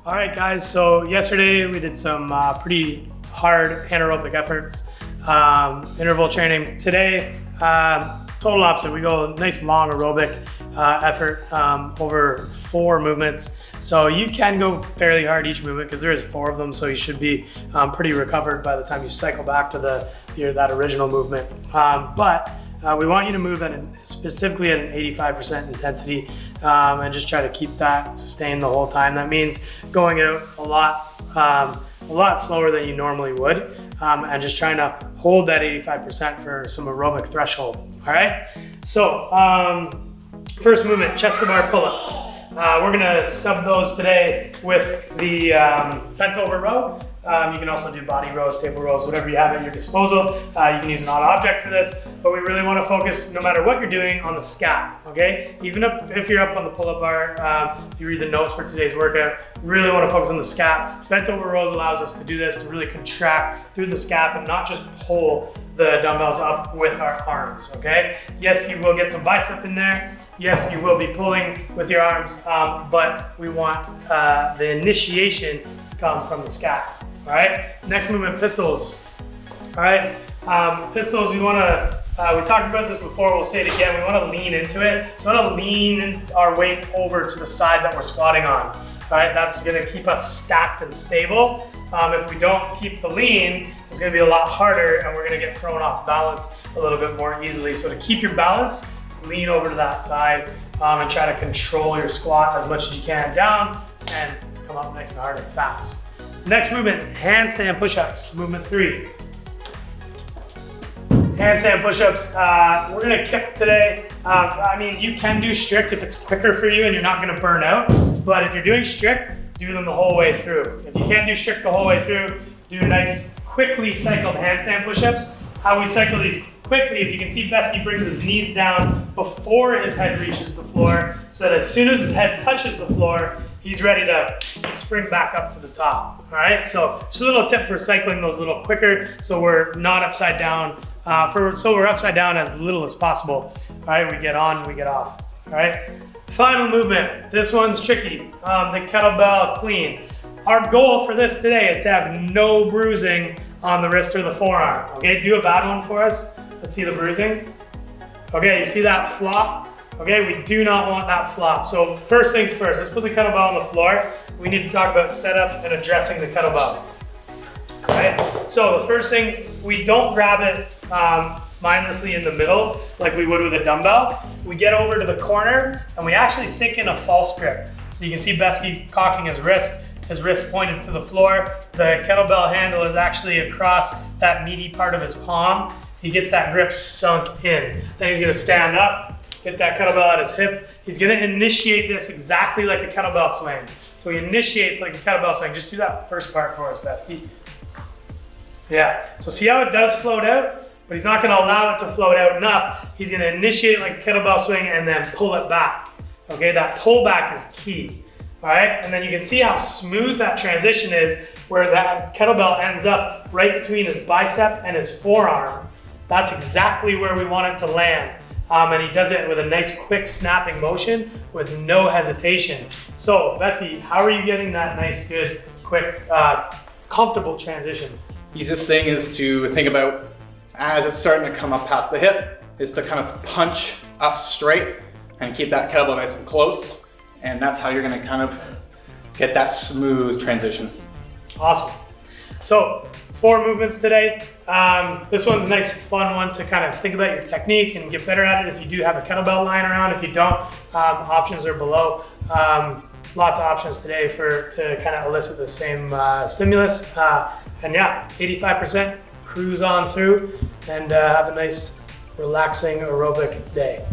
All right, guys, so yesterday we did some pretty hard anaerobic efforts, interval training. Today, total opposite. We go nice long aerobic effort over 4 movements. So you can go fairly hard each movement because there is 4 of them, so you should be pretty recovered by the time you cycle back to that original movement. But we want you to move specifically at an 85% intensity and just try to keep that sustained the whole time. That means going out a lot slower than you normally would, and just trying to hold that 85% for some aerobic threshold. All right. So first movement, chest to bar pull-ups. We're gonna sub those today with the bent over row. You can also do body rows, table rows, whatever you have at your disposal. You can use an auto object for this, but we really want to focus, no matter what you're doing, on the scap, okay? Even if you're up on the pull-up bar, if you read the notes for today's workout, really want to focus on the scap. Bent over rows allows us to do this, to really contract through the scap and not just pull the dumbbells up with our arms, okay? Yes, you will get some bicep in there. Yes, you will be pulling with your arms, but we want the initiation to come from the scap. All right, next movement, pistols. All right, pistols, we talked about this before, we'll say it again, we wanna lean into it. So we wanna lean our weight over to the side that we're squatting on. All right, that's gonna keep us stacked and stable. If we don't keep the lean, it's gonna be a lot harder and we're gonna get thrown off balance a little bit more easily. So to keep your balance, lean over to that side and try to control your squat as much as you can down and come up nice and hard and fast. Next movement, handstand push-ups, movement 3. Handstand push-ups, we're gonna kick today. I mean, you can do strict if it's quicker for you and you're not gonna burn out, but if you're doing strict, do them the whole way through. If you can't do strict the whole way through, do nice, quickly cycled handstand push-ups. How we cycle these quickly is you can see Besky brings his knees down before his head reaches the floor, so that as soon as his head touches the floor, he's ready to spring back up to the top. All right, so just a little tip for cycling those a little quicker so we're not upside down, so we're upside down as little as possible. All right, we get on, we get off. All right, final movement. This one's tricky, the kettlebell clean. Our goal for this today is to have no bruising on the wrist or the forearm. Okay, do a bad one for us. Let's see the bruising. Okay, you see that flop? Okay, we do not want that flop. So first things first, let's put the kettlebell on the floor. We need to talk about setup and addressing the kettlebell. All right, so the first thing, we don't grab it mindlessly in the middle like we would with a dumbbell. We get over to the corner and we actually sink in a false grip. So you can see Besky cocking his wrist pointed to the floor. The kettlebell handle is actually across that meaty part of his palm. He gets that grip sunk in. Then he's gonna stand up, get that kettlebell at his hip. He's gonna initiate this exactly like a kettlebell swing. So he initiates like a kettlebell swing. Just do that first part for us, Besky. Yeah, so see how it does float out? But he's not gonna allow it to float out and up. He's gonna initiate it like a kettlebell swing and then pull it back. Okay, that pull back is key. All right, and then you can see how smooth that transition is where that kettlebell ends up right between his bicep and his forearm. That's exactly where we want it to land. And he does it with a nice quick snapping motion with no hesitation. So Besky, how are you getting that nice, good, quick, comfortable transition? Easiest thing is to think about as it's starting to come up past the hip, is to kind of punch up straight and keep that kettlebell nice and close. And that's how you're gonna kind of get that smooth transition. Awesome. So 4 movements today. This one's a nice fun one to kind of think about your technique and get better at it. If you do have a kettlebell lying around, if you don't, options are below. Lots of options today to kind of elicit the same stimulus. And yeah, 85%, cruise on through and have a nice relaxing aerobic day.